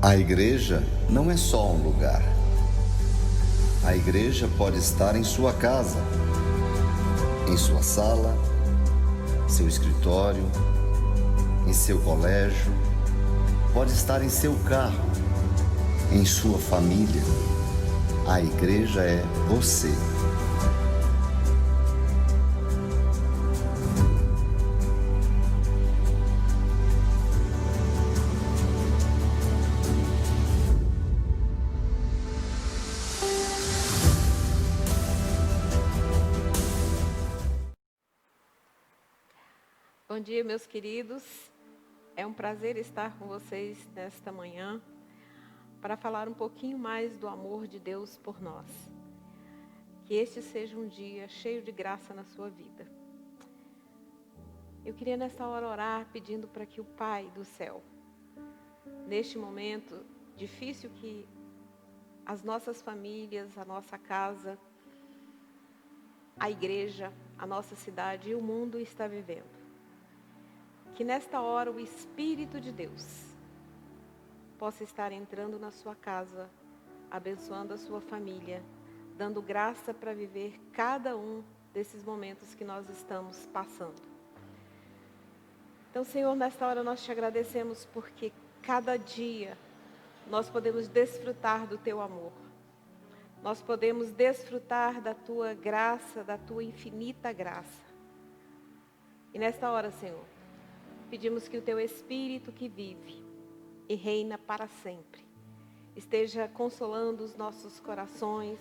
A igreja não é só um lugar. A igreja pode estar em sua casa, em sua sala, seu escritório, em seu colégio, pode estar em seu carro, em sua família. A igreja é você. Bom dia, meus queridos. É um prazer estar com vocês nesta manhã para falar um pouquinho mais do amor de Deus por nós. Que este seja um dia cheio de graça na sua vida. Eu queria nesta hora orar pedindo para que o Pai do céu, neste momento difícil que as nossas famílias, a nossa casa, a igreja, a nossa cidade e o mundo está vivendo, que nesta hora o Espírito de Deus possa estar entrando na sua casa, abençoando a sua família, dando graça para viver cada um desses momentos que nós estamos passando. Então, Senhor, nesta hora nós te agradecemos porque cada dia nós podemos desfrutar do teu amor. Nós podemos desfrutar da tua graça, da tua infinita graça. E nesta hora, Senhor, pedimos que o teu Espírito que vive e reina para sempre esteja consolando os nossos corações,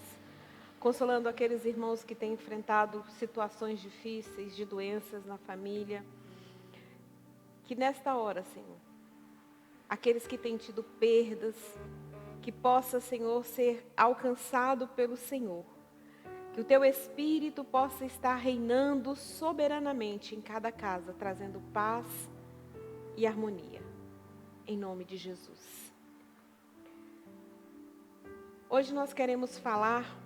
consolando aqueles irmãos que têm enfrentado situações difíceis, de doenças na família. Que nesta hora, Senhor, aqueles que têm tido perdas, que possa, Senhor, ser alcançado pelo Senhor. Que o teu Espírito possa estar reinando soberanamente em cada casa, trazendo paz e harmonia, em nome de Jesus. Hoje nós queremos falar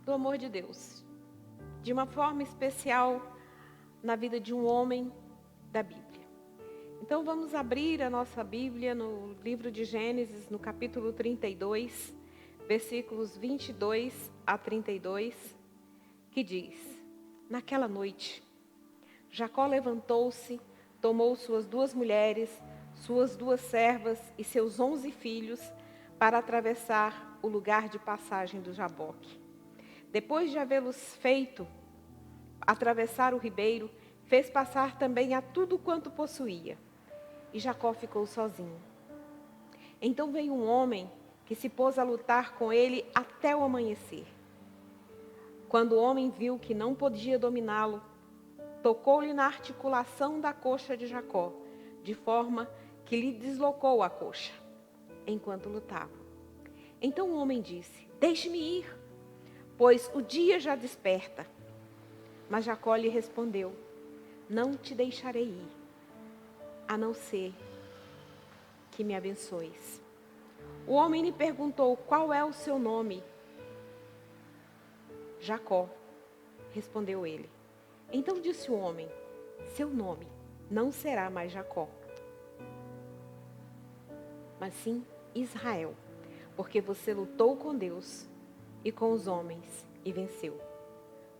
do amor de Deus, de uma forma especial na vida de um homem da Bíblia. Então vamos abrir a nossa Bíblia no livro de Gênesis, no capítulo 32, versículos 22 a 32, que diz: Naquela noite, Jacó levantou-se, tomou suas 2 mulheres, suas 2 servas e seus 11 filhos para atravessar o lugar de passagem do Jaboque. Depois de havê-los feito atravessar o ribeiro, fez passar também a tudo quanto possuía. E Jacó ficou sozinho. Então veio um homem que se pôs a lutar com ele até o amanhecer. Quando o homem viu que não podia dominá-lo, tocou-lhe na articulação da coxa de Jacó, de forma que lhe deslocou a coxa, enquanto lutava. Então o homem disse: Deixe-me ir, pois o dia já desperta. Mas Jacó lhe respondeu: Não te deixarei ir, a não ser que me abençoes. O homem lhe perguntou: Qual é o seu nome? Jacó, respondeu ele. Então disse o homem: Seu nome não será mais Jacó, mas sim Israel, porque você lutou com Deus e com os homens e venceu.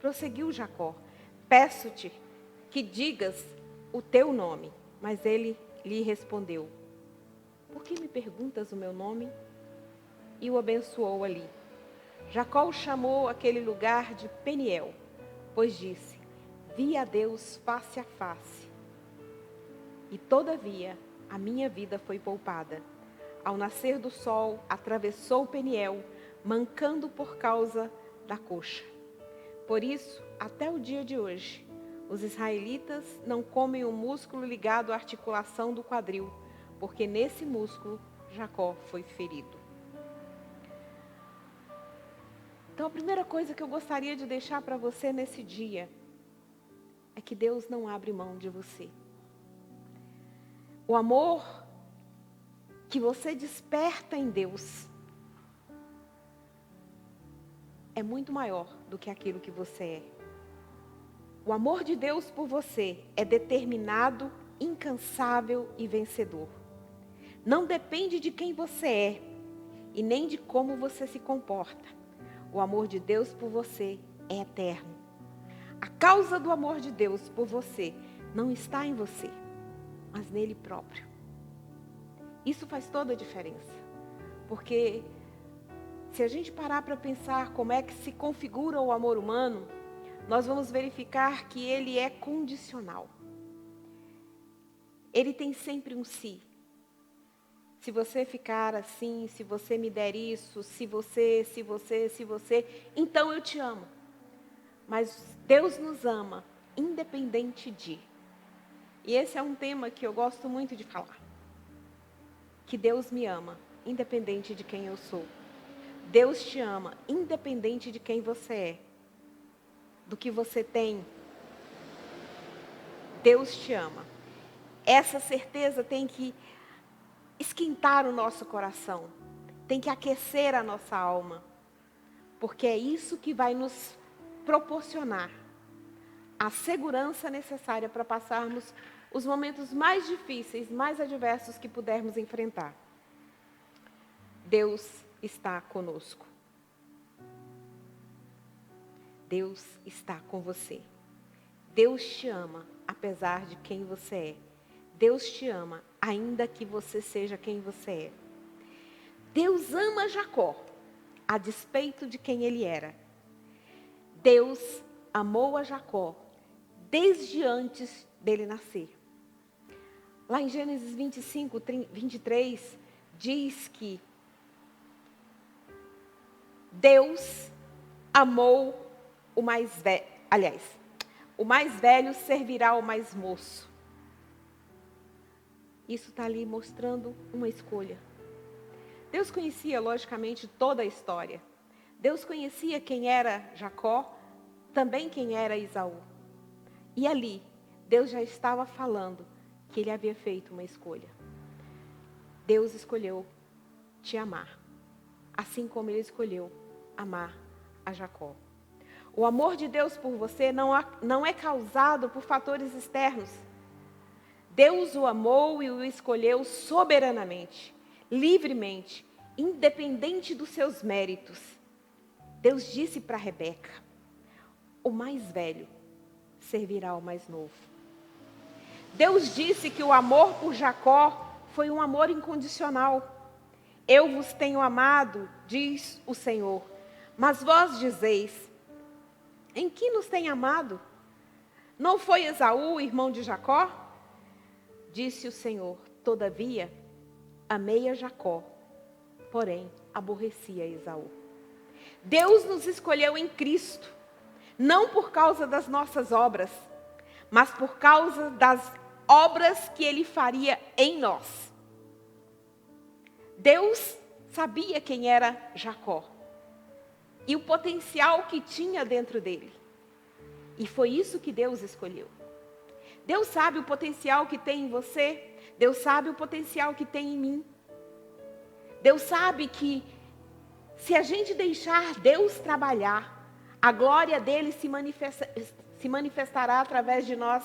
Prosseguiu Jacó: Peço-te que digas o teu nome. Mas ele lhe respondeu: Por que me perguntas o meu nome? E o abençoou ali. Jacó chamou aquele lugar de Peniel, pois disse: Vi a Deus face a face, e todavia a minha vida foi poupada. Ao nascer do sol, atravessou Peniel, mancando por causa da coxa. Por isso, até o dia de hoje, os israelitas não comem o músculo ligado à articulação do quadril, porque nesse músculo Jacó foi ferido. Então a primeira coisa que eu gostaria de deixar para você nesse dia é que Deus não abre mão de você. O amor que você desperta em Deus é muito maior do que aquilo que você é. O amor de Deus por você é determinado incansável e vencedor. Não depende de quem você é e nem de como você se comporta. O amor de Deus por você é eterno. A causa do amor de Deus por você não está em você, mas nele próprio. Isso faz toda a diferença. Porque se a gente parar para pensar como é que se configura o amor humano, nós vamos verificar que ele é condicional. Ele tem sempre um se. Se você ficar assim, se você me der isso, se você, então eu te amo. Mas Deus nos ama, independente de. E esse é um tema que eu gosto muito de falar. Que Deus me ama, independente de quem eu sou. Deus te ama, independente de quem você é. Do que você tem. Deus te ama. Essa certeza tem que esquentar o nosso coração. Tem que aquecer a nossa alma. Porque é isso que vai nos proporcionar a segurança necessária para passarmos os momentos mais difíceis, mais adversos que pudermos enfrentar. Deus está conosco. Deus está com você. Deus te ama, apesar de quem você é. Deus te ama, ainda que você seja quem você é. Deus ama Jacó, a despeito de quem ele era. Deus amou a Jacó desde antes dele nascer. Lá em Gênesis 25, 23, diz que Deus amou o mais velho. Aliás, o mais velho servirá ao mais moço. Isso está ali mostrando uma escolha. Deus conhecia, logicamente, toda a história. Deus conhecia quem era Jacó, também quem era Esaú. E ali, Deus já estava falando que ele havia feito uma escolha. Deus escolheu te amar, assim como ele escolheu amar a Jacó. O amor de Deus por você não é causado por fatores externos. Deus o amou e o escolheu soberanamente, livremente, independente dos seus méritos. Deus disse para Rebeca: o mais velho servirá ao mais novo. Deus disse que o amor por Jacó foi um amor incondicional. Eu vos tenho amado, diz o Senhor, mas vós dizeis: em que nos tem amado? Não foi Esaú, irmão de Jacó? Disse o Senhor: todavia, amei a Jacó, porém aborreci a Esaú. Deus nos escolheu em Cristo, não por causa das nossas obras, mas por causa das obras que Ele faria em nós. Deus sabia quem era Jacó e o potencial que tinha dentro dele. E foi isso que Deus escolheu. Deus sabe o potencial que tem em você. Deus sabe o potencial que tem em mim. Deus sabe que se a gente deixar Deus trabalhar, a glória dele se manifestará através de nós.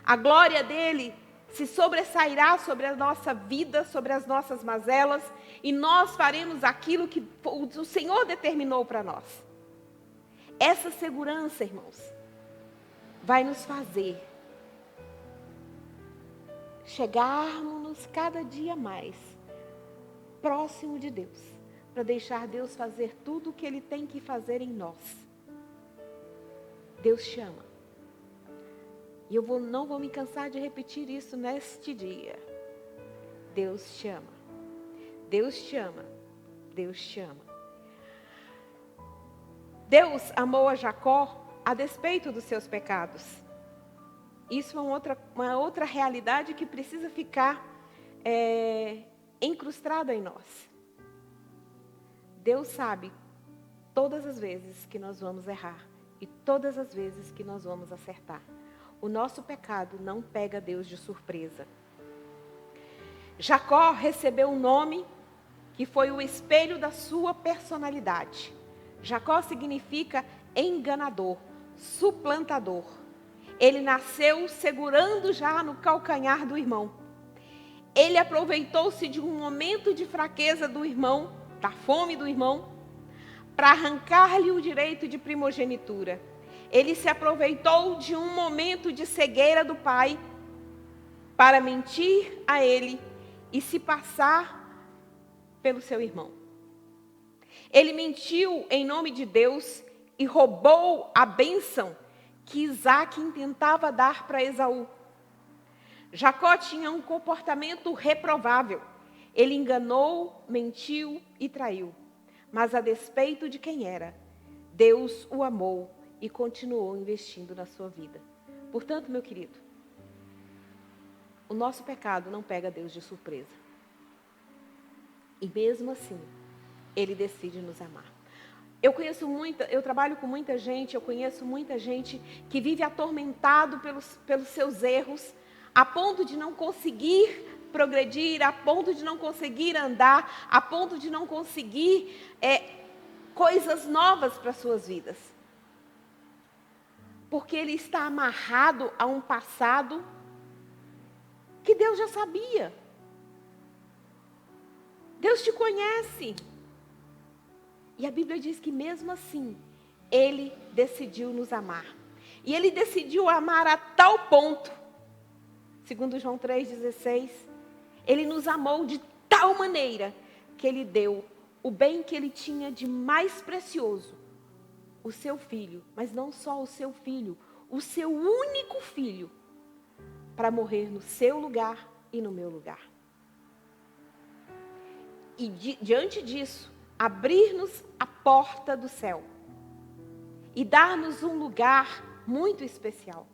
A glória dele se sobressairá sobre a nossa vida, sobre as nossas mazelas, e nós faremos aquilo que o Senhor determinou para nós. Essa segurança, irmãos, vai nos fazer chegarmos cada dia mais próximo de Deus, para deixar Deus fazer tudo o que Ele tem que fazer em nós. Deus te ama. E eu não vou me cansar de repetir isso neste dia. Deus te ama. Deus te ama. Deus te ama. Deus amou a Jacó a despeito dos seus pecados. Isso é uma outra realidade que precisa ficar incrustada em nós. Deus sabe todas as vezes que nós vamos errar e todas as vezes que nós vamos acertar. O nosso pecado não pega Deus de surpresa. Jacó recebeu um nome que foi o espelho da sua personalidade. Jacó significa enganador, suplantador. Ele nasceu segurando já no calcanhar do irmão. Ele aproveitou-se de um momento de fraqueza do irmão, da fome do irmão, para arrancar-lhe o direito de primogenitura. Ele se aproveitou de um momento de cegueira do pai para mentir a ele e se passar pelo seu irmão. Ele mentiu em nome de Deus e roubou a bênção que Isaac intentava dar para Esaú. Jacó tinha um comportamento reprovável. Ele enganou, mentiu e traiu. Mas a despeito de quem era, Deus o amou e continuou investindo na sua vida. Portanto, meu querido, o nosso pecado não pega Deus de surpresa. E mesmo assim, Ele decide nos amar. Eu trabalho com muita gente, eu conheço muita gente que vive atormentado pelos seus erros, a ponto de não conseguir progredir, a ponto de não conseguir andar, a ponto de não conseguir coisas novas para suas vidas. Porque ele está amarrado a um passado que Deus já sabia. Deus te conhece. E a Bíblia diz que mesmo assim, Ele decidiu nos amar. E Ele decidiu amar a tal ponto, segundo João 3,16, Ele nos amou de tal maneira que Ele deu o bem que Ele tinha de mais precioso, o seu filho, mas não só o seu filho, o seu único filho, para morrer no seu lugar e no meu lugar. E diante disso, abrir-nos a porta do céu e dar-nos um lugar muito especial.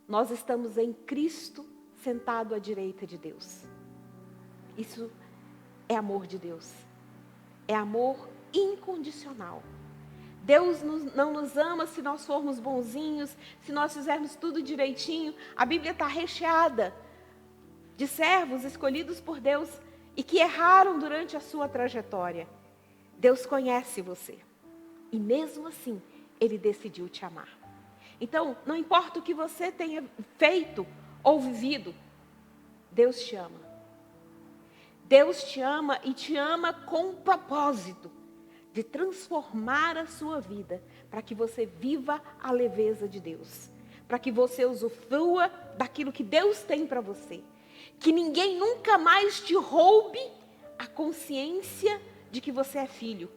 Nós estamos em Cristo, sentado à direita de Deus. Isso é amor de Deus. É amor incondicional. Deus não nos ama se nós formos bonzinhos, se nós fizermos tudo direitinho. A Bíblia está recheada de servos escolhidos por Deus e que erraram durante a sua trajetória. Deus conhece você. E mesmo assim, Ele decidiu te amar. Então, não importa o que você tenha feito ou vivido, Deus te ama. Deus te ama e te ama com o propósito de transformar a sua vida para que você viva a leveza de Deus. Para que você usufrua daquilo que Deus tem para você. Que ninguém nunca mais te roube a consciência de que você é filho.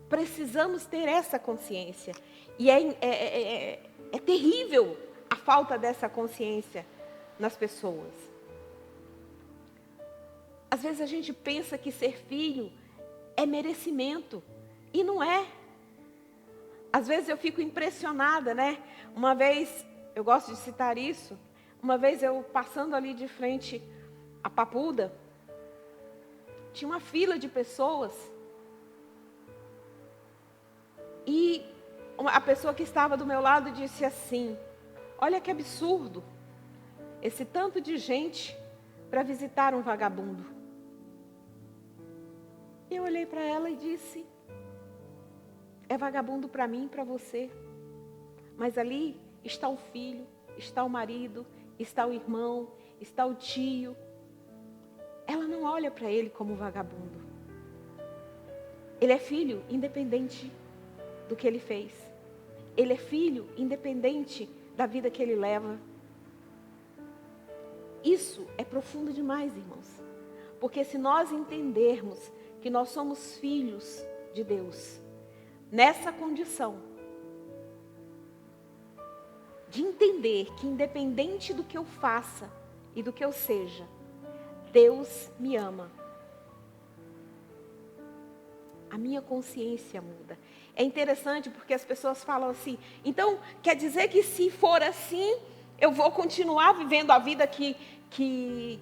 Precisamos ter essa consciência. E é terrível a falta dessa consciência nas pessoas. Às vezes a gente pensa que ser filho é merecimento. E não é. Às vezes eu fico impressionada, né? Uma vez, eu gosto de citar isso, uma vez eu passando ali de frente à Papuda, tinha uma fila de pessoas. E a pessoa que estava do meu lado disse assim: olha que absurdo, esse tanto de gente para visitar um vagabundo. Eu olhei para ela e disse: é vagabundo para mim e para você. Mas ali está o filho, está o marido, está o irmão, está o tio. Ela não olha para ele como vagabundo. Ele é filho independente do que ele fez. Ele é filho independente da vida que ele leva. Isso é profundo demais, irmãos. Porque se nós entendermos que nós somos filhos de Deus, nessa condição de entender que independente do que eu faça e do que eu seja, Deus me ama, a minha consciência muda. É interessante porque as pessoas falam assim: então quer dizer que se for assim, eu vou continuar vivendo a vida que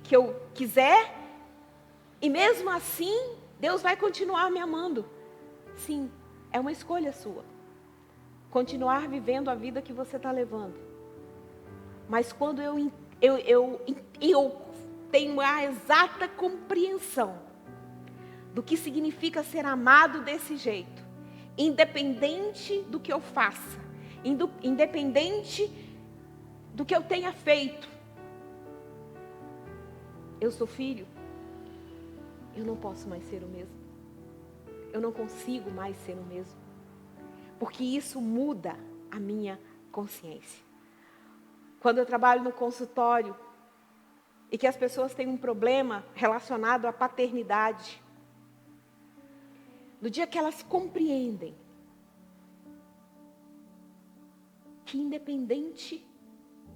eu quiser, e mesmo assim Deus vai continuar me amando? Sim, é uma escolha sua. Continuar vivendo a vida que você está levando. Mas quando eu tenho a exata compreensão do que significa ser amado desse jeito, independente do que eu faça, independente do que eu tenha feito. Eu sou filho, eu não posso mais ser o mesmo. Eu não consigo mais ser o mesmo. Porque isso muda a minha consciência. Quando eu trabalho no consultório e que as pessoas têm um problema relacionado à paternidade, no dia que elas compreendem que independente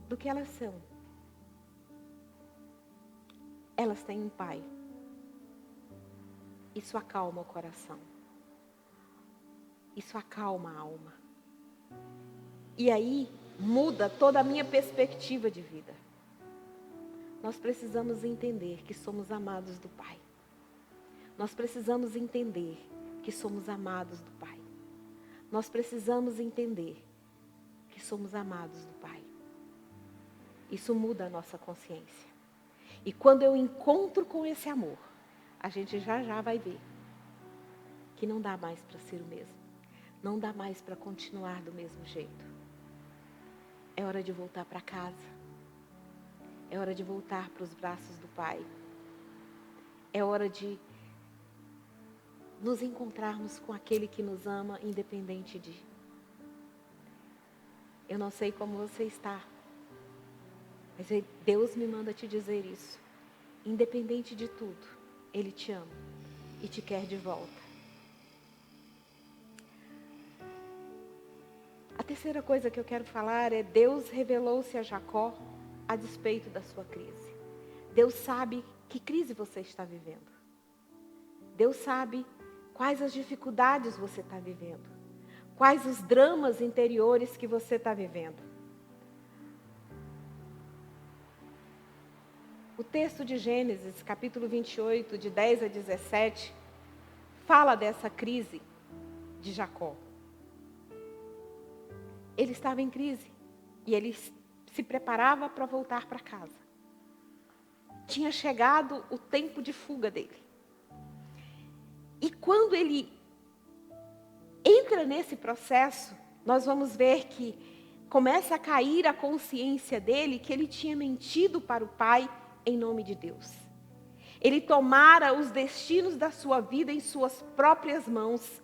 do que elas são, elas têm um pai. Isso acalma o coração. Isso acalma a alma. E aí muda toda a minha perspectiva de vida. Nós precisamos entender que somos amados do Pai. Nós precisamos entender que somos amados do Pai. Nós precisamos entender que somos amados do Pai. Isso muda a nossa consciência. E quando eu encontro com esse amor, a gente já vai ver que não dá mais para ser o mesmo. Não dá mais para continuar do mesmo jeito. É hora de voltar para casa. É hora de voltar para os braços do Pai. É hora de nos encontrarmos com aquele que nos ama, independente de. Eu não sei como você está, mas Deus me manda te dizer isso. Independente de tudo, Ele te ama e te quer de volta. A terceira coisa que eu quero falar é: Deus revelou-se a Jacó a despeito da sua crise. Deus sabe que crise você está vivendo. Deus sabe quais as dificuldades você está vivendo. Quais os dramas interiores que você está vivendo. O texto de Gênesis, capítulo 28, de 10 a 17, fala dessa crise de Jacó. Ele estava em crise e ele se preparava para voltar para casa. Tinha chegado o tempo de fuga dele. E quando ele entra nesse processo, nós vamos ver que começa a cair a consciência dele que ele tinha mentido para o pai em nome de Deus. Ele tomara os destinos da sua vida em suas próprias mãos,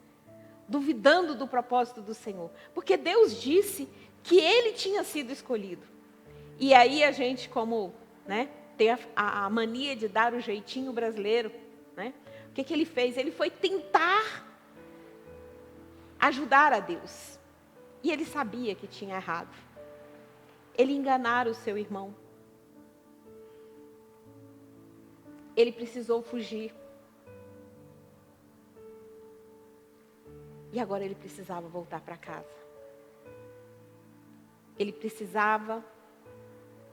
duvidando do propósito do Senhor. Porque Deus disse que ele tinha sido escolhido. E aí a gente, como tem a mania de dar o jeitinho brasileiro, o que ele fez? Ele foi tentar ajudar a Deus. E ele sabia que tinha errado. Ele enganara o seu irmão. Ele precisou fugir. E agora ele precisava voltar para casa. Ele precisava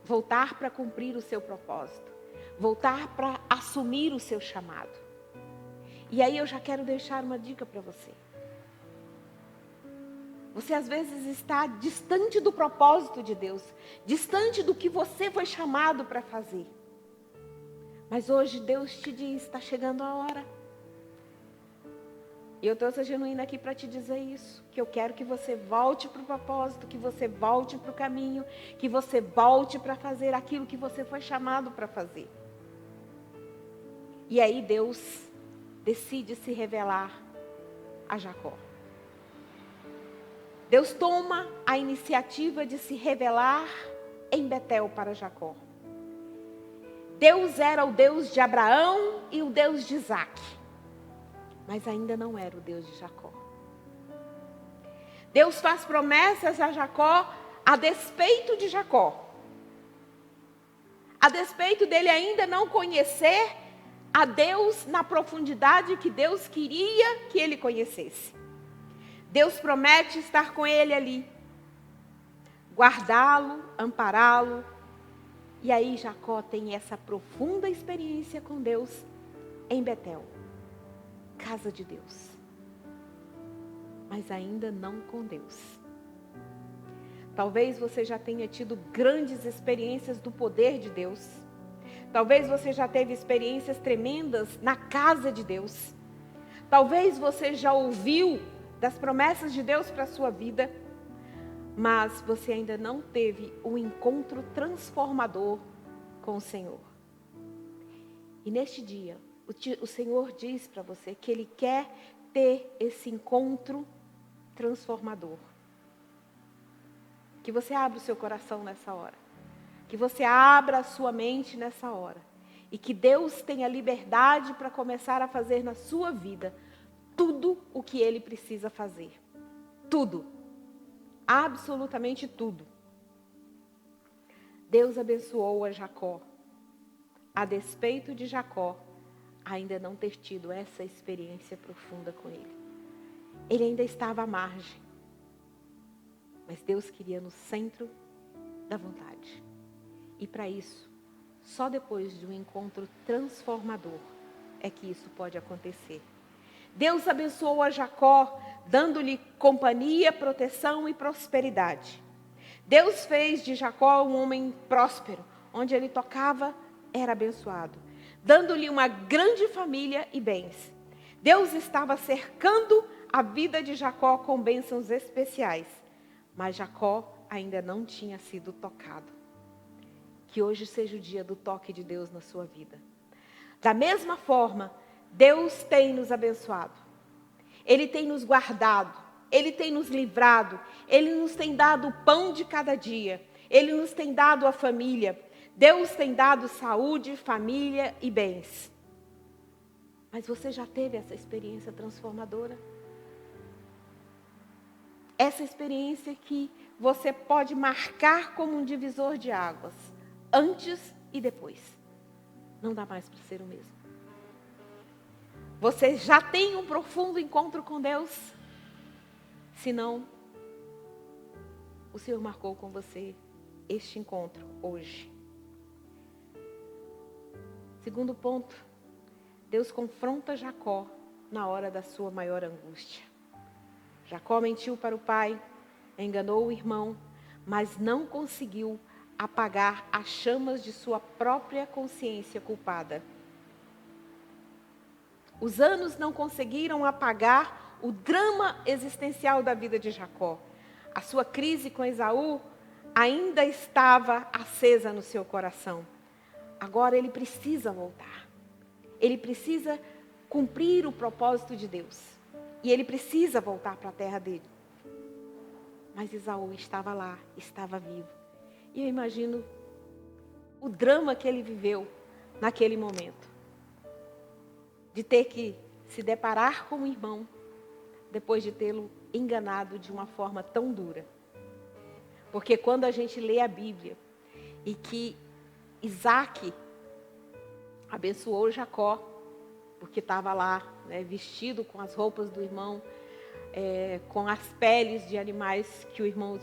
voltar para cumprir o seu propósito. Voltar para assumir o seu chamado. E aí eu já quero deixar uma dica para você. Você às vezes está distante do propósito de Deus. Distante do que você foi chamado para fazer. Mas hoje Deus te diz, está chegando a hora. E eu trouxe a Genuína aqui para te dizer isso. Que eu quero que você volte para o propósito, que você volte para o caminho, que você volte para fazer aquilo que você foi chamado para fazer. E aí Deus decide se revelar a Jacó. Deus toma a iniciativa de se revelar em Betel para Jacó. Deus era o Deus de Abraão e o Deus de Isaac. Mas ainda não era o Deus de Jacó. Deus faz promessas a Jacó a despeito de Jacó. A despeito dele ainda não conhecer a Deus na profundidade que Deus queria que ele conhecesse. Deus promete estar com ele ali. Guardá-lo, ampará-lo. E aí Jacó tem essa profunda experiência com Deus em Betel. Casa de Deus. Mas ainda não com Deus. Talvez você já tenha tido grandes experiências do poder de Deus. Talvez você já teve experiências tremendas na casa de Deus. Talvez você já ouviu das promessas de Deus para a sua vida. mas você ainda não teve um encontro transformador com o Senhor. E neste dia, o Senhor diz para você que Ele quer ter esse encontro transformador. Que você abra o seu coração nessa hora. Que você abra a sua mente nessa hora. E que Deus tenha liberdade para começar a fazer na sua vida tudo o que Ele precisa fazer. Tudo. Absolutamente tudo. Deus abençoou a Jacó. A despeito de Jacó ainda não ter tido essa experiência profunda com Ele. Ele ainda estava à margem. Mas Deus queria no centro da vontade. E para isso, só depois de um encontro transformador é que isso pode acontecer. Deus abençoou a Jacó, dando-lhe companhia, proteção e prosperidade. Deus fez de Jacó um homem próspero, onde ele tocava, era abençoado, dando-lhe uma grande família e bens. Deus estava cercando a vida de Jacó com bênçãos especiais, mas Jacó ainda não tinha sido tocado. Que hoje seja o dia do toque de Deus na sua vida. Da mesma forma, Deus tem nos abençoado. Ele tem nos guardado. Ele tem nos livrado. Ele nos tem dado o pão de cada dia. Ele nos tem dado a família. Deus tem dado saúde, família e bens. Mas você já teve essa experiência transformadora? Essa experiência que você pode marcar como um divisor de águas. Antes e depois. Não dá mais para ser o mesmo. Você já tem um profundo encontro com Deus? Se não, o Senhor marcou com você este encontro hoje. Segundo ponto, Deus confronta Jacó na hora da sua maior angústia. Jacó mentiu para o pai, enganou o irmão, mas não conseguiu apagar as chamas de sua própria consciência culpada. Os anos não conseguiram apagar o drama existencial da vida de Jacó. A sua crise com Esaú ainda estava acesa no seu coração. Agora ele precisa voltar. Ele precisa cumprir o propósito de Deus. E ele precisa voltar para a terra dele. Mas Esaú estava lá, estava vivo. E eu imagino o drama que ele viveu naquele momento. De ter que se deparar com o irmão, depois de tê-lo enganado de uma forma tão dura. Porque quando a gente lê a Bíblia, e que Isaac abençoou Jacó, porque estava lá, né, vestido com as roupas do irmão, com as peles de animais que o irmão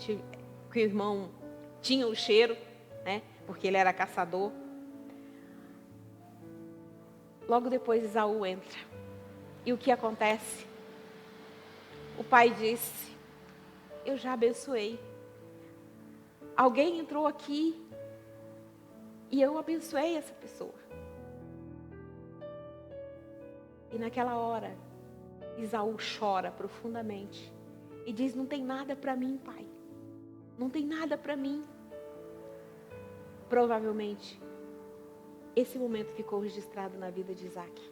tinha o cheiro, né, porque ele era caçador. Logo depois Esaú entra. E o que acontece? O pai disse: eu já abençoei. Alguém entrou aqui e eu abençoei essa pessoa. E naquela hora, Esaú chora profundamente e diz: não tem nada para mim, pai. Não tem nada para mim. Provavelmente, esse momento ficou registrado na vida de Isaac,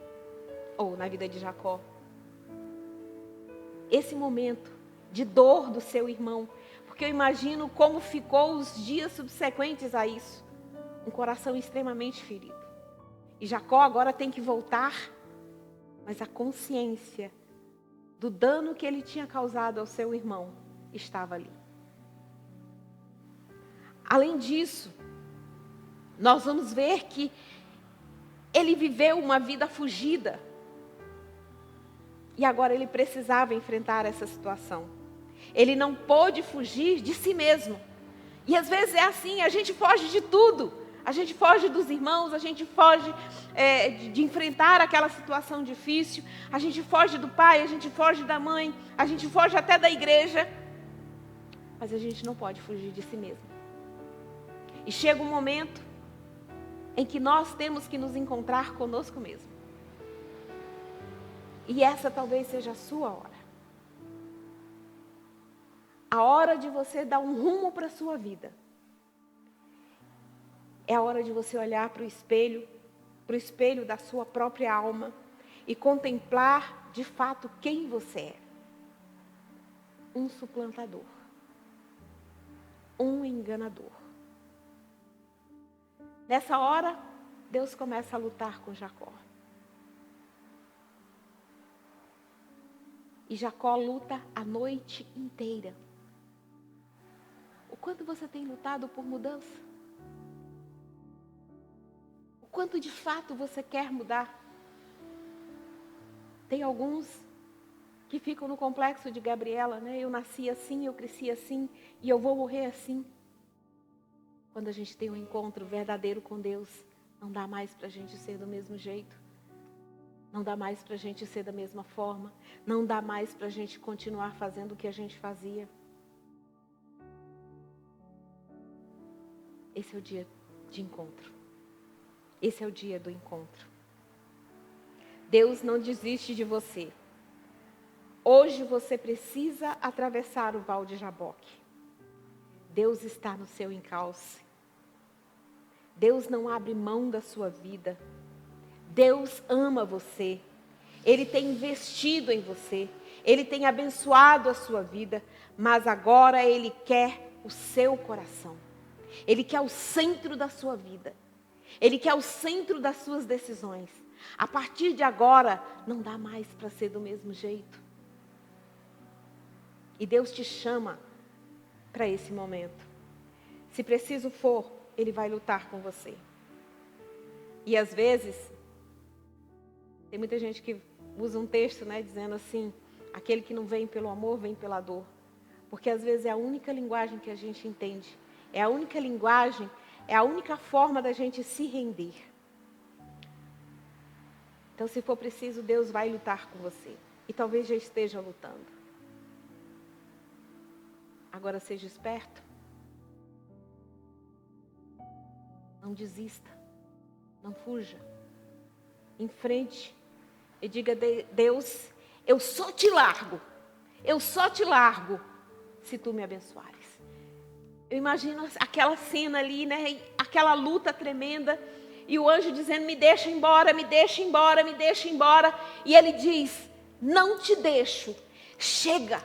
ou na vida de Jacó. Esse momento de dor do seu irmão, porque eu imagino como ficou os dias subsequentes a isso. Um coração extremamente ferido. E Jacó agora tem que voltar, mas a consciência do dano que ele tinha causado ao seu irmão estava ali. Além disso, nós vamos ver que ele viveu uma vida fugida. E agora ele precisava enfrentar essa situação. Ele não pôde fugir de si mesmo. E às vezes é assim, a gente foge de tudo. A gente foge dos irmãos, a gente foge de enfrentar aquela situação difícil. A gente foge do pai, a gente foge da mãe, a gente foge até da igreja. Mas a gente não pode fugir de si mesmo. E chega um momento em que nós temos que nos encontrar conosco mesmo. E essa talvez seja a sua hora. a hora de você dar um rumo para a sua vida. É a hora de você olhar para o espelho da sua própria alma e contemplar de fato quem você é. Um suplantador. Um enganador. Nessa hora, Deus começa a lutar com Jacó. E Jacó luta a noite inteira. O quanto você tem lutado por mudança? O quanto de fato você quer mudar? Tem alguns que ficam no complexo de Gabriela, né? Eu nasci assim, eu cresci assim e eu vou morrer assim. Quando a gente tem um encontro verdadeiro com Deus, não dá mais para a gente ser do mesmo jeito. Não dá mais para a gente ser da mesma forma. Não dá mais para a gente continuar fazendo o que a gente fazia. Esse é o dia de encontro. Esse é o dia do encontro. Deus não desiste de você. Hoje você precisa atravessar o Val de Jaboque. Deus está no seu encalce. Deus não abre mão da sua vida. Deus ama você. Ele tem investido em você. Ele tem abençoado a sua vida. Mas agora Ele quer o seu coração. Ele quer o centro da sua vida. Ele quer o centro das suas decisões. A partir de agora, não dá mais para ser do mesmo jeito. E Deus te chama para esse momento. Se preciso for, Ele vai lutar com você. E às vezes, tem muita gente que usa um texto, né, dizendo assim, aquele que não vem pelo amor, vem pela dor. Porque às vezes é a única linguagem que a gente entende. É a única linguagem, é a única forma da gente se render. Então, se for preciso, Deus vai lutar com você. E talvez já esteja lutando. Agora seja esperto. Não desista. Não fuja. Enfrente. E diga, Deus, eu só te largo. Eu só te largo se tu me abençoares. Eu imagino aquela cena ali, né? Aquela luta tremenda. E o anjo dizendo, me deixa embora, me deixa embora, me deixa embora. E ele diz, não te deixo. Chega,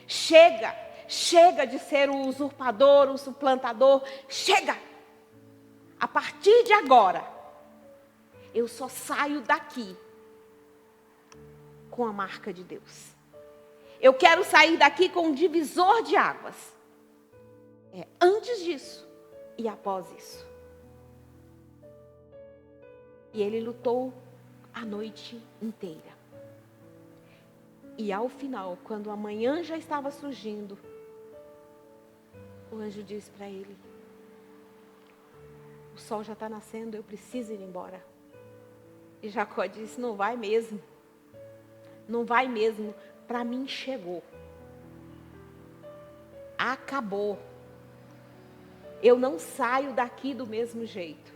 chega, chega de ser o usurpador, o suplantador. Chega. A partir de agora, eu só saio daqui com a marca de Deus. Eu quero sair daqui com um divisor de águas. É antes disso e após isso. E ele lutou a noite inteira. E ao final, quando a manhã já estava surgindo, o anjo disse para ele, o sol já está nascendo, eu preciso ir embora. E Jacó disse, não vai mesmo. Não vai mesmo. Para mim chegou. Acabou. Eu não saio daqui do mesmo jeito.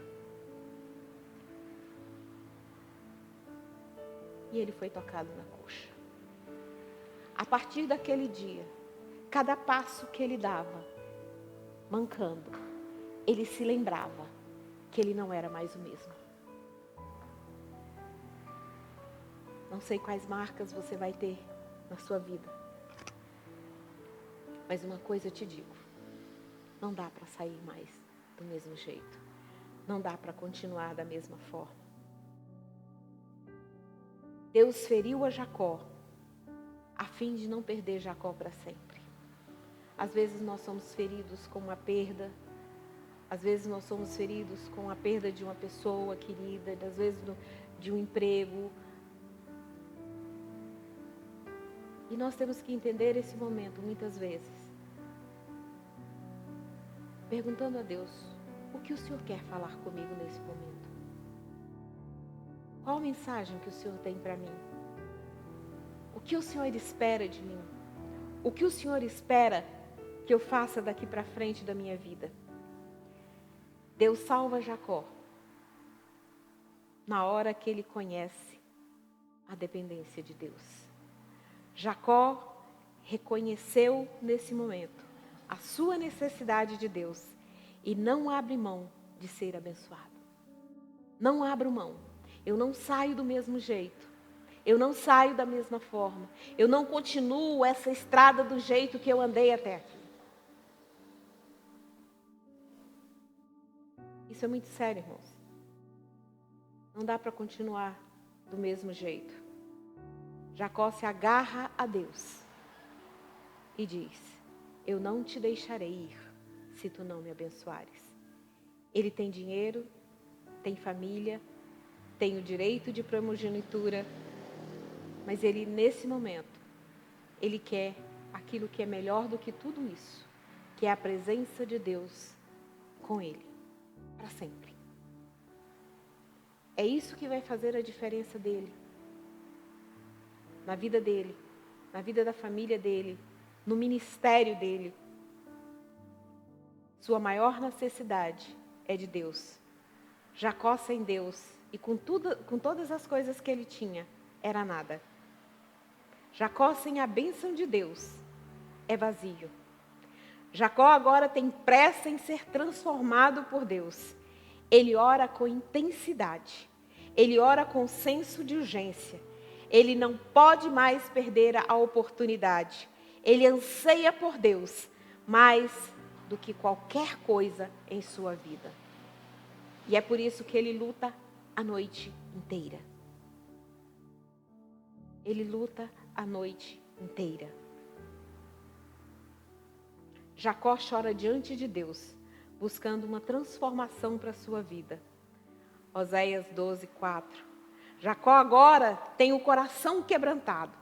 E ele foi tocado na coxa. A partir daquele dia, cada passo que ele dava, mancando, ele se lembrava que ele não era mais o mesmo. Não sei quais marcas você vai ter na sua vida. Mas uma coisa eu te digo. Não dá para sair mais do mesmo jeito. Não dá para continuar da mesma forma. Deus feriu a Jacó, a fim de não perder Jacó para sempre. Às vezes nós somos feridos com uma perda. Às vezes nós somos feridos com a perda de uma pessoa querida. Às vezes de um emprego. E nós temos que entender esse momento, muitas vezes. Perguntando a Deus, o que o Senhor quer falar comigo nesse momento? Qual a mensagem que o Senhor tem para mim? O que o Senhor espera de mim? O que o Senhor espera que eu faça daqui para frente da minha vida? Deus salva Jacó na hora que ele conhece a dependência de Deus. Jacó reconheceu nesse momento a sua necessidade de Deus e não abre mão de ser abençoado. Não abro mão. Eu não saio do mesmo jeito. Eu não saio da mesma forma. Eu não continuo essa estrada do jeito que eu andei até aqui. Isso é muito sério, irmãos. Não dá para continuar do mesmo jeito. Jacó se agarra a Deus e diz: eu não te deixarei ir se tu não me abençoares. Ele tem dinheiro, tem família, tem o direito de primogenitura, mas ele, nesse momento, ele quer aquilo que é melhor do que tudo isso, que é a presença de Deus com ele, para sempre. É isso que vai fazer a diferença dele, na vida dele, na vida da família dele, no ministério dele. Sua maior necessidade é de Deus. Jacó sem Deus e com todas as coisas que ele tinha, era nada. Jacó sem a bênção de Deus é vazio. Jacó agora tem pressa em ser transformado por Deus. Ele ora com intensidade. Ele ora com senso de urgência. Ele não pode mais perder a oportunidade. Ele anseia por Deus mais do que qualquer coisa em sua vida. E é por isso que ele luta a noite inteira. Ele luta a noite inteira. Jacó chora diante de Deus, buscando uma transformação para a sua vida. Oséias 12:4. Jacó agora tem o coração quebrantado.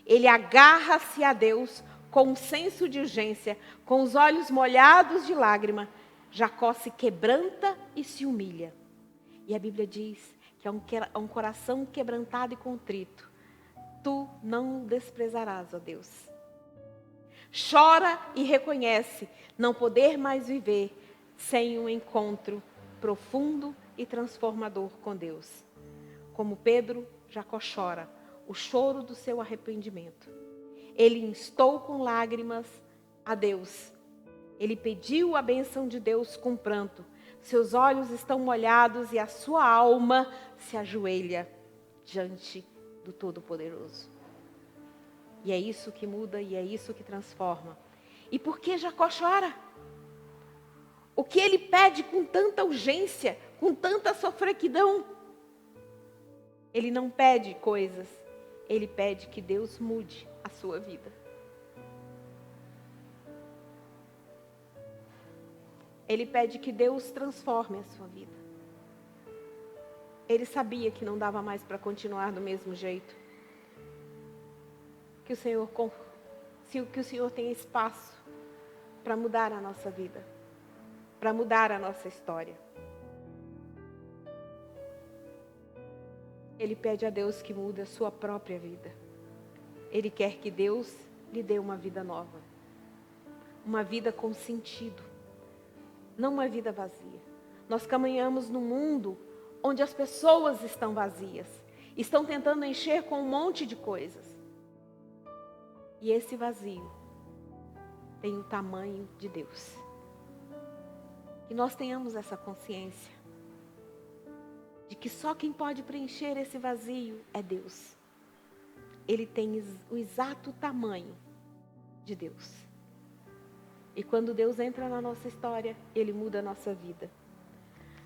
Ele agarra-se a Deus com um senso de urgência, com os olhos molhados de lágrima. Jacó se quebranta e se humilha. E a Bíblia diz que é um coração quebrantado e contrito. Tu não o desprezarás, ó Deus. Chora e reconhece não poder mais viver sem um encontro profundo e transformador com Deus. Como Pedro, Jacó chora o choro do seu arrependimento. Ele instou com lágrimas a Deus. Ele pediu a bênção de Deus com pranto. Seus olhos estão molhados e a sua alma se ajoelha diante do Todo-Poderoso. E é isso que muda e é isso que transforma. E por que Jacó chora? O que ele pede com tanta urgência, com tanta sofreguidão? Ele não pede coisas, ele pede que Deus mude a sua vida. Ele pede que Deus transforme a sua vida. Ele sabia que não dava mais para continuar do mesmo jeito. Que o Senhor tenha espaço para mudar a nossa vida, para mudar a nossa história. Ele pede a Deus que mude a sua própria vida. Ele quer que Deus lhe dê uma vida nova, uma vida com sentido, não uma vida vazia. Nós caminhamos num mundo onde as pessoas estão vazias, estão tentando encher com um monte de coisas. E esse vazio tem o tamanho de Deus. Que nós tenhamos essa consciência de que só quem pode preencher esse vazio é Deus. Ele tem o exato tamanho de Deus. E quando Deus entra na nossa história, Ele muda a nossa vida.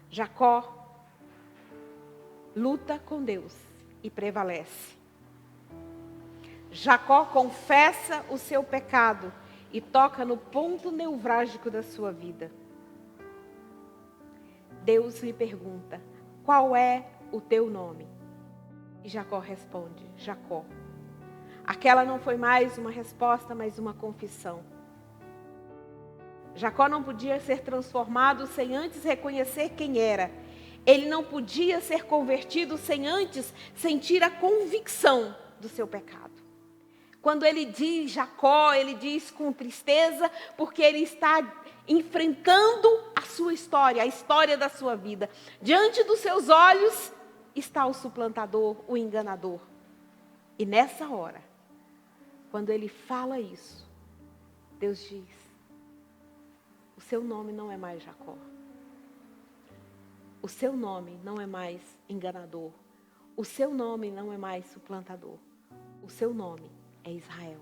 Jacó luta com Deus e prevalece. Jacó confessa o seu pecado e toca no ponto nevrálgico da sua vida. Deus lhe pergunta: qual é o teu nome? E Jacó responde: Jacó. Aquela não foi mais uma resposta, mas uma confissão. Jacó não podia ser transformado sem antes reconhecer quem era. Ele não podia ser convertido sem antes sentir a convicção do seu pecado. Quando ele diz Jacó, ele diz com tristeza, porque ele está enfrentando a sua história, a história da sua vida. Diante dos seus olhos está o suplantador, o enganador. E nessa hora, quando ele fala isso, Deus diz: seu nome não é mais Jacó. O seu nome não é mais enganador. O seu nome não é mais suplantador. O seu nome é Israel.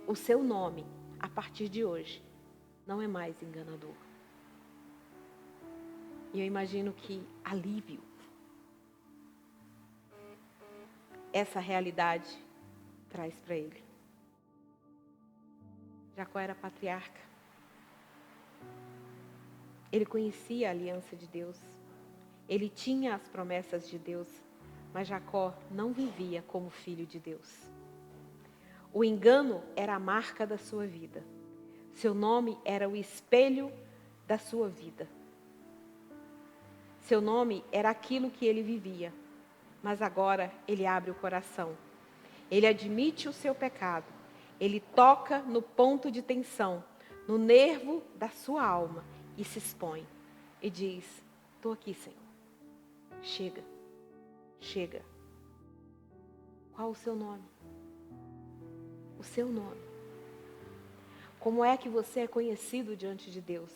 O seu nome, a partir de hoje, não é mais enganador. E eu imagino que alívio essa realidade traz para ele. Jacó era patriarca. Ele conhecia a aliança de Deus. Ele tinha as promessas de Deus. Mas Jacó não vivia como filho de Deus. O engano era a marca da sua vida. Seu nome era o espelho da sua vida. Seu nome era aquilo que ele vivia. Mas agora ele abre o coração. Ele admite o seu pecado. Ele toca no ponto de tensão, no nervo da sua alma e se expõe. E diz: estou aqui, Senhor. Chega. Chega. Qual o seu nome? O seu nome. Como é que você é conhecido diante de Deus?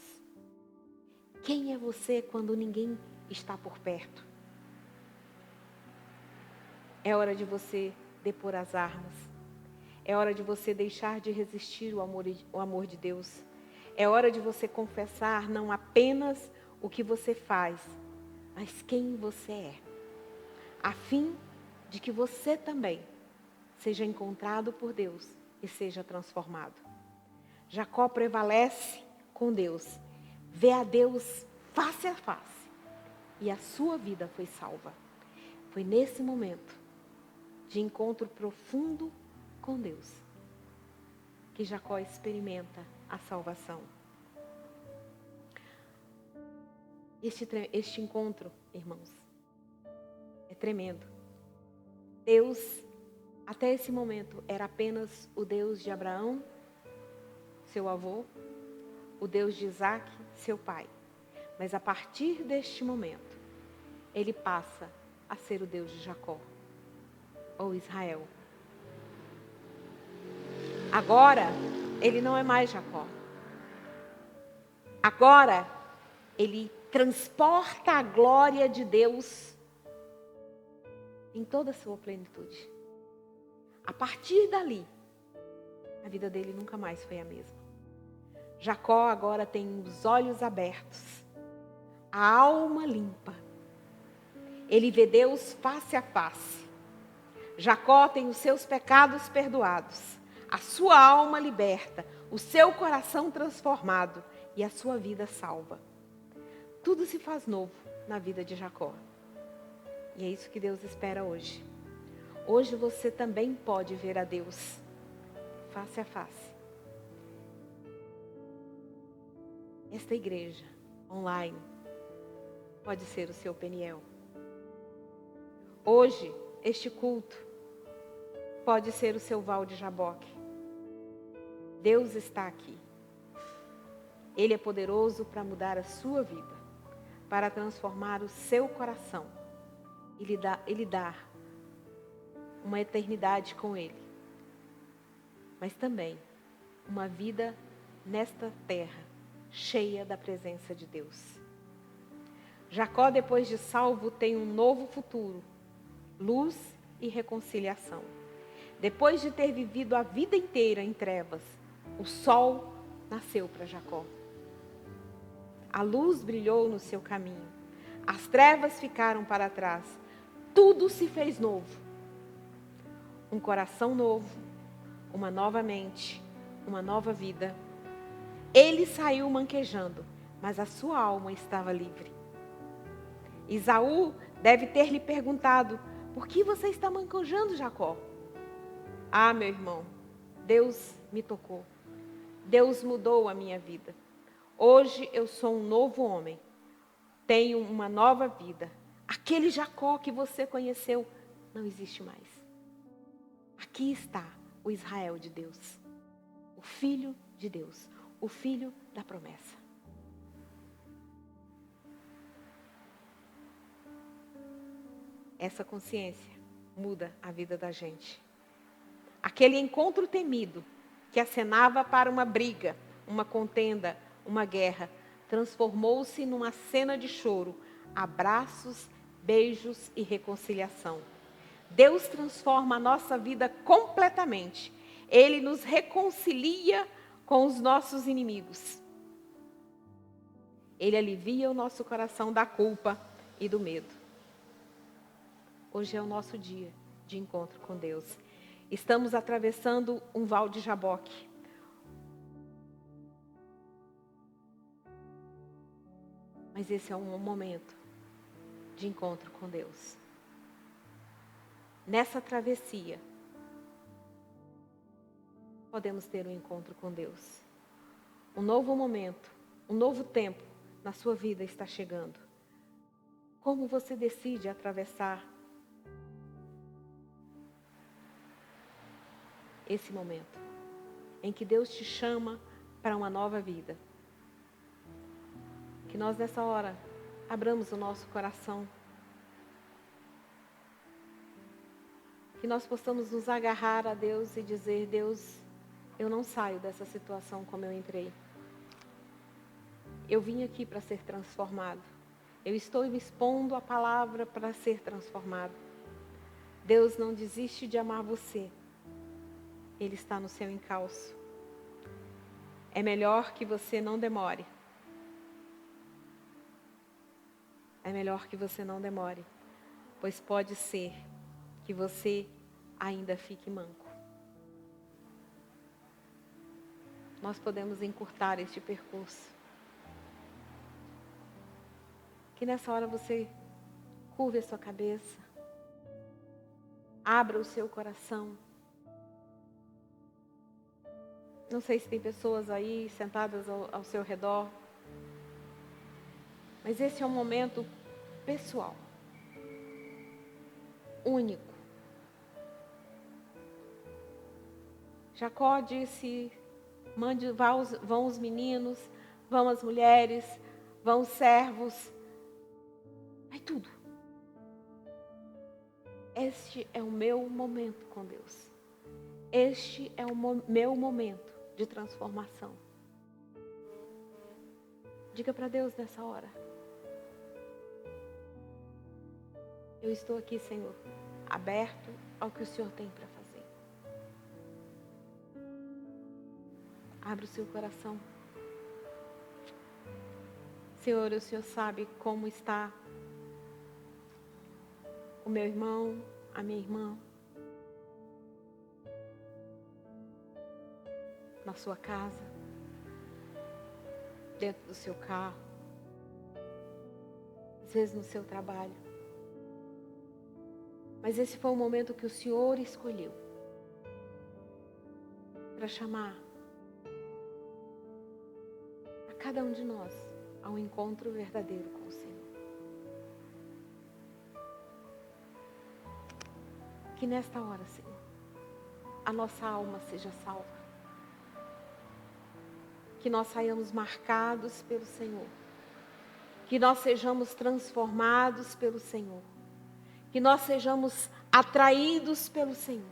Quem é você quando ninguém está por perto? É hora de você depor as armas. É hora de você deixar de resistir o amor de Deus. É hora de você confessar não apenas o que você faz, mas quem você é. A fim de que você também seja encontrado por Deus e seja transformado. Jacó prevalece com Deus, vê a Deus face a face e a sua vida foi salva. Foi nesse momento de encontro profundo com Deus que Jacó experimenta a salvação. Este encontro, irmãos, é tremendo. Deus, até esse momento, era apenas o Deus de Abraão, seu avô, o Deus de Isaac, seu pai. Mas a partir deste momento, ele passa a ser o Deus de Jacó, ou Israel. Agora, ele não é mais Jacó. Agora, ele transporta a glória de Deus em toda a sua plenitude. A partir dali, a vida dele nunca mais foi a mesma. Jacó agora tem os olhos abertos, a alma limpa. Ele vê Deus face a face. Jacó tem os seus pecados perdoados, a sua alma liberta, o seu coração transformado e a sua vida salva. Tudo se faz novo na vida de Jacó. E é isso que Deus espera hoje. Hoje você também pode ver a Deus face a face. Esta igreja online pode ser o seu Peniel. Hoje, este culto pode ser o seu Val de Jaboque. Deus está aqui. Ele é poderoso para mudar a sua vida, para transformar o seu coração e lhe dar uma eternidade com Ele, mas também uma vida nesta terra cheia da presença de Deus. Jacó, depois de salvo, tem um novo futuro, luz e reconciliação. Depois de ter vivido a vida inteira em trevas, o sol nasceu para Jacó. A luz brilhou no seu caminho. As trevas ficaram para trás. Tudo se fez novo. Um coração novo, uma nova mente, uma nova vida. Ele saiu manquejando, mas a sua alma estava livre. Esaú deve ter lhe perguntado: por que você está manquejando, Jacó? Ah, meu irmão, Deus me tocou. Deus mudou a minha vida. Hoje eu sou um novo homem. Tenho uma nova vida. Aquele Jacó que você conheceu não existe mais. Aqui está o Israel de Deus. O Filho de Deus. O Filho da promessa. Essa consciência muda a vida da gente. Aquele encontro temido que acenava para uma briga, uma contenda, uma guerra, transformou-se numa cena de choro, abraços, beijos e reconciliação. Deus transforma a nossa vida completamente. Ele nos reconcilia com os nossos inimigos. Ele alivia o nosso coração da culpa e do medo. Hoje é o nosso dia de encontro com Deus. Estamos atravessando um val de Jaboque. Mas esse é um momento de encontro com Deus. Nessa travessia, podemos ter um encontro com Deus. Um novo momento, um novo tempo na sua vida está chegando. Como você decide atravessar esse momento em que Deus te chama para uma nova vida? Que nós nessa hora abramos o nosso coração, que nós possamos nos agarrar a Deus e dizer: Deus, eu não saio dessa situação como eu entrei. Eu vim aqui para ser transformado. Eu estou me expondo a palavra para ser transformado. Deus não desiste de amar você. Ele está no seu encalço. É melhor que você não demore. É melhor que você não demore, pois pode ser que você ainda fique manco. Nós podemos encurtar este percurso. Que nessa hora você curve a sua cabeça, abra o seu coração. Não sei se tem pessoas aí sentadas ao seu redor, mas esse é um momento pessoal, único. Jacó disse: vão os meninos, vão as mulheres, vão os servos, vai tudo. Este é o meu momento com Deus. Este é o meu momento de transformação. Diga para Deus nessa hora: eu estou aqui, Senhor, aberto ao que o Senhor tem para fazer. Abra o seu coração. Senhor, o Senhor sabe como está o meu irmão, a minha irmã, na sua casa, dentro do seu carro, às vezes no seu trabalho. Mas esse foi o momento que o Senhor escolheu para chamar a cada um de nós ao encontro verdadeiro com o Senhor. Que nesta hora, Senhor, a nossa alma seja salva. Que nós saiamos marcados pelo Senhor. Que nós sejamos transformados pelo Senhor. Que nós sejamos atraídos pelo Senhor.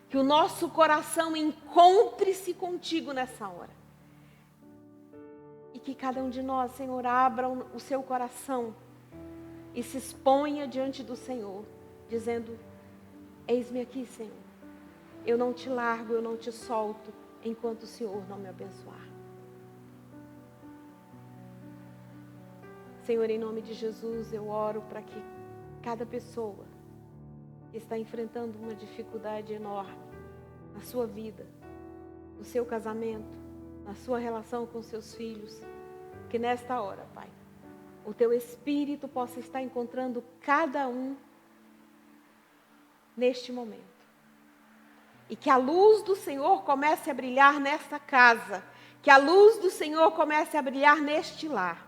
Que o nosso coração encontre-se contigo nessa hora. E que cada um de nós, Senhor, abra o seu coração e se exponha diante do Senhor, dizendo: eis-me aqui, Senhor. Eu não te largo, eu não te solto, enquanto o Senhor não me abençoar. Senhor, em nome de Jesus, eu oro para que cada pessoa que está enfrentando uma dificuldade enorme na sua vida, no seu casamento, na sua relação com seus filhos, que nesta hora, Pai, o Teu Espírito possa estar encontrando cada um neste momento. E que a luz do Senhor comece a brilhar nesta casa, que a luz do Senhor comece a brilhar neste lar.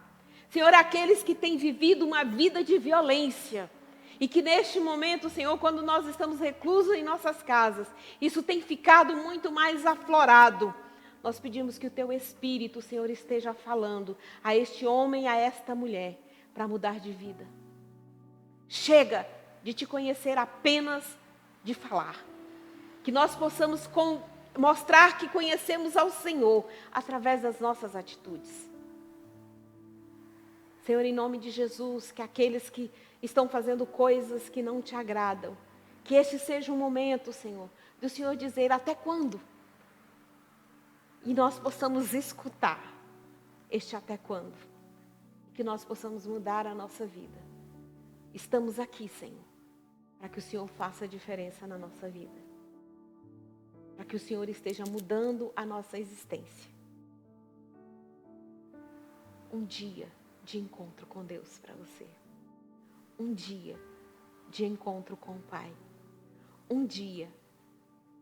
Senhor, aqueles que têm vivido uma vida de violência, e que neste momento, Senhor, quando nós estamos reclusos em nossas casas, isso tem ficado muito mais aflorado. Nós pedimos que o Teu Espírito, Senhor, esteja falando a este homem, a esta mulher, para mudar de vida. Chega de Te conhecer apenas de falar. Que nós possamos mostrar que conhecemos ao Senhor através das nossas atitudes. Senhor, em nome de Jesus, que aqueles que estão fazendo coisas que não te agradam, que este seja um momento, Senhor, do Senhor dizer até quando? E nós possamos escutar este até quando. Que nós possamos mudar a nossa vida. Estamos aqui, Senhor, para que o Senhor faça a diferença na nossa vida. Para que o Senhor esteja mudando a nossa existência. Um dia de encontro com Deus para você. Um dia de encontro com o Pai. Um dia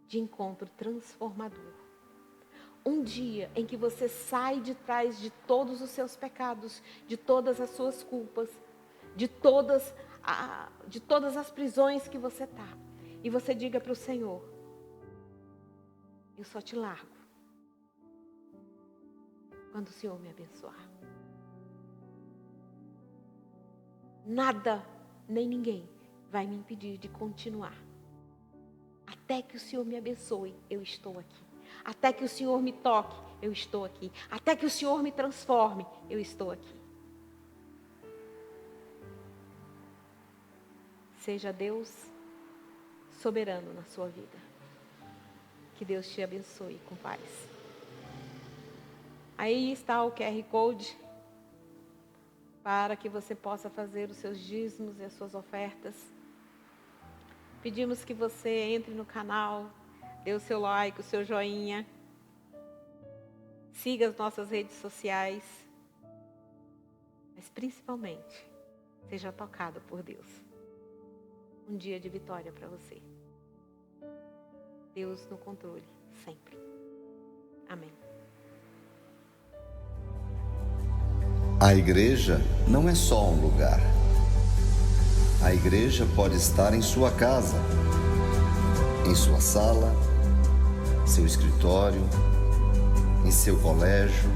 de encontro transformador. Um dia em que você sai de trás de todos os seus pecados, de todas as suas culpas, de todas as prisões que você está. E você diga para o Senhor: eu só te largo quando o Senhor me abençoar. Nada, nem ninguém vai me impedir de continuar. Até que o Senhor me abençoe, eu estou aqui. Até que o Senhor me toque, eu estou aqui. Até que o Senhor me transforme, eu estou aqui. Seja Deus soberano na sua vida. Que Deus te abençoe com paz. Aí está o QR Code para que você possa fazer os seus dízimos e as suas ofertas. Pedimos que você entre no canal, dê o seu like, o seu joinha. Siga as nossas redes sociais. Mas principalmente, seja tocado por Deus. Um dia de vitória para você. Deus no controle, sempre. Amém. A igreja não é só um lugar. A igreja pode estar em sua casa, em sua sala, seu escritório, em seu colégio,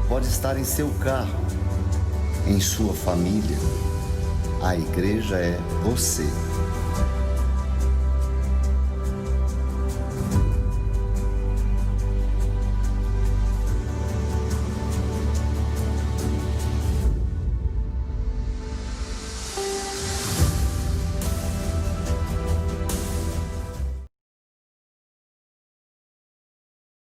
pode estar em seu carro, em sua família. A igreja é você.